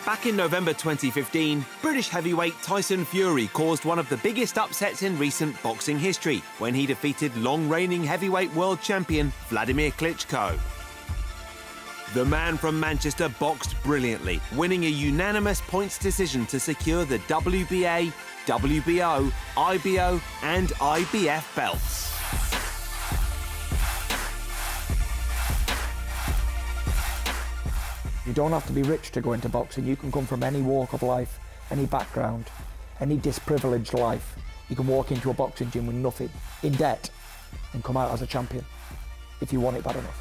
Back in November 2015, British heavyweight Tyson Fury caused one of the biggest upsets in recent boxing history when he defeated long-reigning heavyweight world champion Vladimir Klitschko. The man from Manchester boxed brilliantly, winning a unanimous points decision to secure the WBA, WBO, IBO and IBF belts. You don't have to be rich to go into boxing. You can come from any walk of life, any background, any disprivileged life. You can walk into a boxing gym with nothing, in debt, and come out as a champion, if you want it bad enough.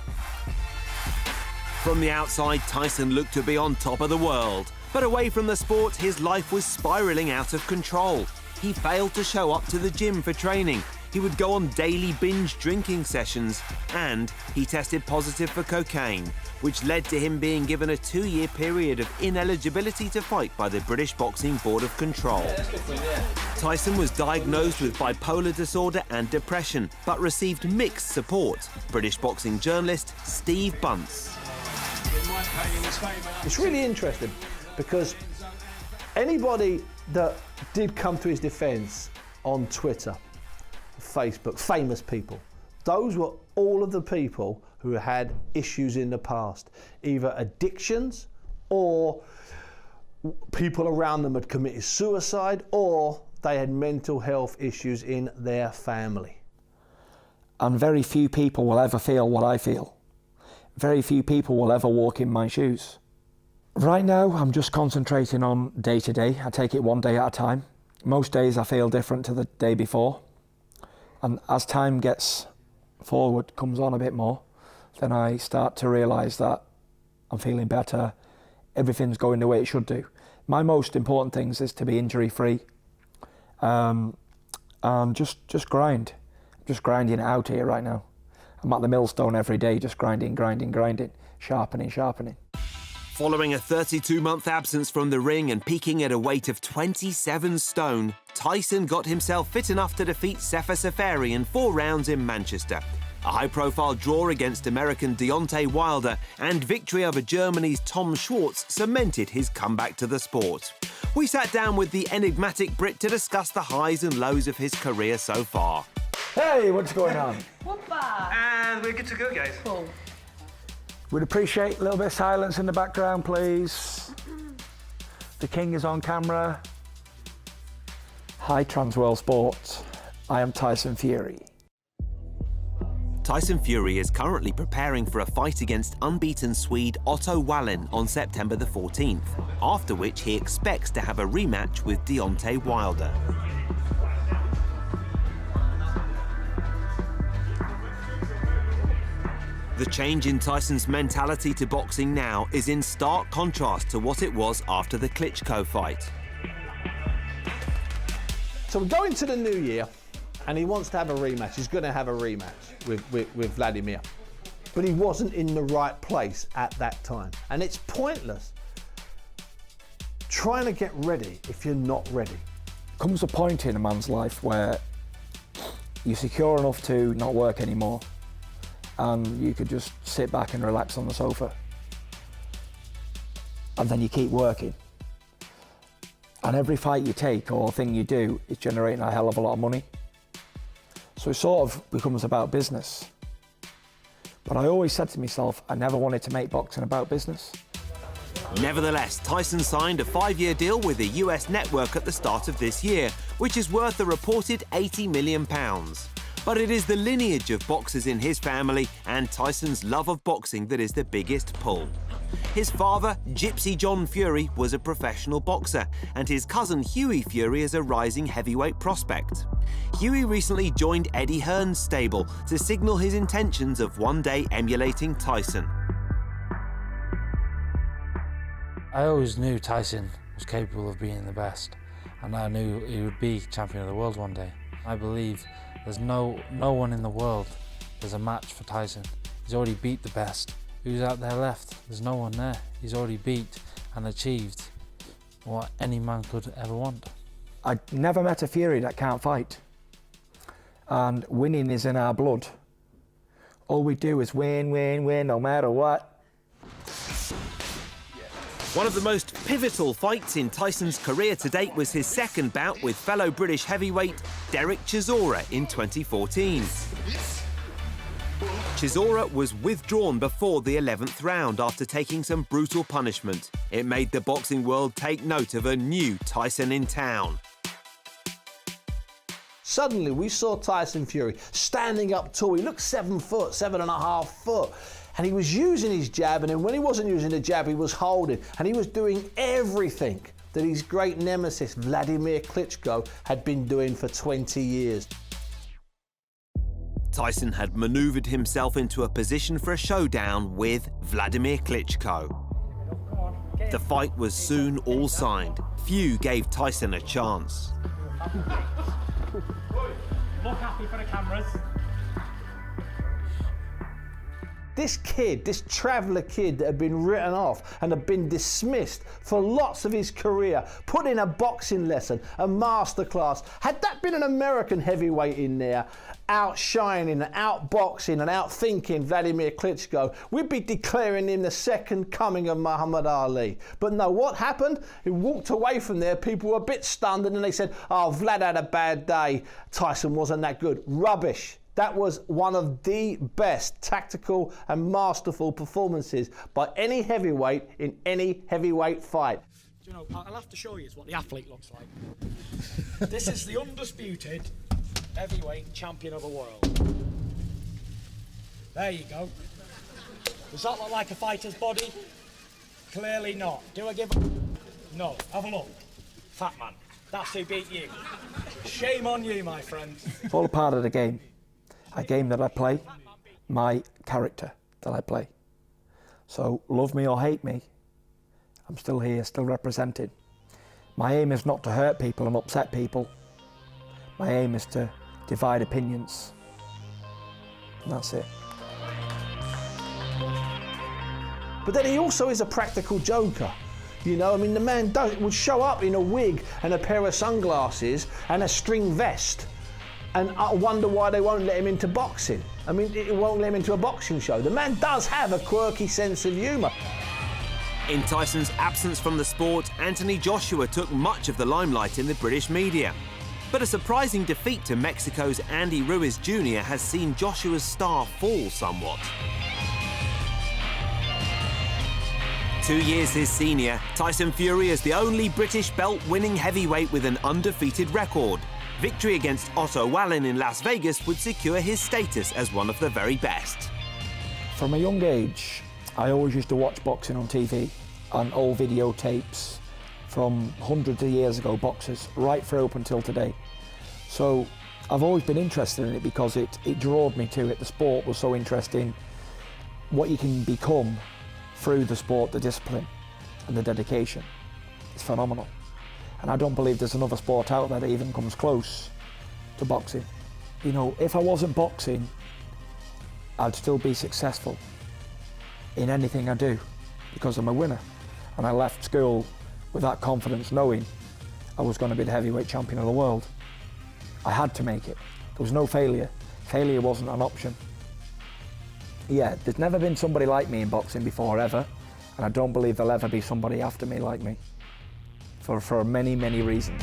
From the outside, Tyson looked to be on top of the world. But away from the sport, his life was spiralling out of control. He failed to show up to the gym for training. He would go on daily binge drinking sessions, and he tested positive for cocaine, which led to him being given a 2-year period of ineligibility to fight by the British Boxing Board of Control. Tyson was diagnosed with bipolar disorder and depression, but received mixed support. British boxing journalist Steve Bunce. It's really interesting because anybody that did come to his defence on Twitter, Facebook, famous people, those were all of the people who had issues in the past, either addictions or people around them had committed suicide or they had mental health issues in their family. And very few people will ever feel what I feel. Very few people will ever walk in my shoes. Right now, I'm just concentrating on day to day. I take it one day at a time. Most days I feel different to the day before. And as time gets forward, comes on a bit more, then I start to realise that I'm feeling better, everything's going the way it should do. My most important things is to be injury-free and just grind. I'm just grinding it out here right now. I'm at the millstone every day, just grinding, sharpening. Following a 32-month absence from the ring and peaking at a weight of 27 stone, Tyson got himself fit enough to defeat Sefer Seferi in 4 rounds in Manchester. A high-profile draw against American Deontay Wilder and victory over Germany's Tom Schwartz cemented his comeback to the sport. We sat down with the enigmatic Brit to discuss the highs and lows of his career so far. Hey, what's going on? Whoopah! And we're good to go, guys. Cool. Would appreciate a little bit of silence in the background, please. The king is on camera. Hi, Transworld Sports. I am Tyson Fury. Tyson Fury is currently preparing for a fight against unbeaten Swede Otto Wallin on September the 14th, after which he expects to have a rematch with Deontay Wilder. The change in Tyson's mentality to boxing now is in stark contrast to what it was after the Klitschko fight. So we go into the new year and he wants to have a rematch. He's going to have a rematch with Vladimir. But he wasn't in the right place at that time. And it's pointless trying to get ready if you're not ready. Comes a point in a man's life where you're secure enough to not work anymore, and you could just sit back and relax on the sofa. And then you keep working. And every fight you take or thing you do is generating a hell of a lot of money. So it sort of becomes about business. But I always said to myself, I never wanted to make boxing about business. Nevertheless, Tyson signed a 5-year deal with a US network at the start of this year, which is worth a reported £80 million. But it is the lineage of boxers in his family and Tyson's love of boxing that is the biggest pull. His father, Gypsy John Fury, was a professional boxer, and his cousin Hughie Fury is a rising heavyweight prospect. Hughie recently joined Eddie Hearn's stable to signal his intentions of one day emulating Tyson. I always knew Tyson was capable of being the best, and I knew he would be champion of the world one day. I believe there's no one in the world there's a match for Tyson. He's already beat the best. Who's out there left? There's no one there. He's already beat and achieved what any man could ever want. I never met a Fury that can't fight. And winning is in our blood. All we do is win, no matter what. One of the most pivotal fights in Tyson's career to date was his second bout with fellow British heavyweight Derek Chisora in 2014. Chisora was withdrawn before the 11th round after taking some brutal punishment. It made the boxing world take note of a new Tyson in town. Suddenly, we saw Tyson Fury standing up tall. He looked 7 foot, 7.5 foot. And he was using his jab, and then when he wasn't using the jab, he was holding. And he was doing everything that his great nemesis, Vladimir Klitschko, had been doing for 20 years. Tyson had manoeuvred himself into a position for a showdown with Vladimir Klitschko. The fight was soon all signed. Few gave Tyson a chance. Look happy for the cameras. This kid, this traveller kid that had been written off and had been dismissed for lots of his career, put in a boxing lesson, a masterclass. Had that been an American heavyweight in there, outshining, outboxing and outthinking Vladimir Klitschko, we'd be declaring him the second coming of Muhammad Ali. But no, what happened? He walked away from there, people were a bit stunned, and then they said, oh, Vlad had a bad day, Tyson wasn't that good. Rubbish. That was one of the best tactical and masterful performances by any heavyweight in any heavyweight fight. Do you know, I'll have to show you what the athlete looks like. This is the undisputed heavyweight champion of the world. There you go. Does that look like a fighter's body? Clearly not. Do I give a... No. Have a look. Fat man. That's who beat you. Shame on you, my friend. It's all a part of the game. A game that I play, my character that I play. So love me or hate me, I'm still here, still represented. My aim is not to hurt people and upset people. My aim is to divide opinions. And that's it. But then he also is a practical joker. You know, I mean, the man would show up in a wig and a pair of sunglasses and a string vest. And I wonder why they won't let him into boxing. I mean, it won't let him into a boxing show. The man does have a quirky sense of humour. In Tyson's absence from the sport, Anthony Joshua took much of the limelight in the British media. But a surprising defeat to Mexico's Andy Ruiz Jr. has seen Joshua's star fall somewhat. 2 years his senior, Tyson Fury is the only British belt-winning heavyweight with an undefeated record. Victory against Otto Wallin in Las Vegas would secure his status as one of the very best. From a young age, I always used to watch boxing on TV and old videotapes from hundreds of years ago, boxers, right through up until today. So I've always been interested in it because it drew me to it. The sport was so interesting. What you can become through the sport, the discipline and the dedication is phenomenal. And I don't believe there's another sport out there that even comes close to boxing. You know, if I wasn't boxing, I'd still be successful in anything I do because I'm a winner. And I left school with that confidence, knowing I was going to be the heavyweight champion of the world. I had to make it. There was no failure. Failure wasn't an option. Yeah, there's never been somebody like me in boxing before, ever. And I don't believe there'll ever be somebody after me like me. For many, many reasons.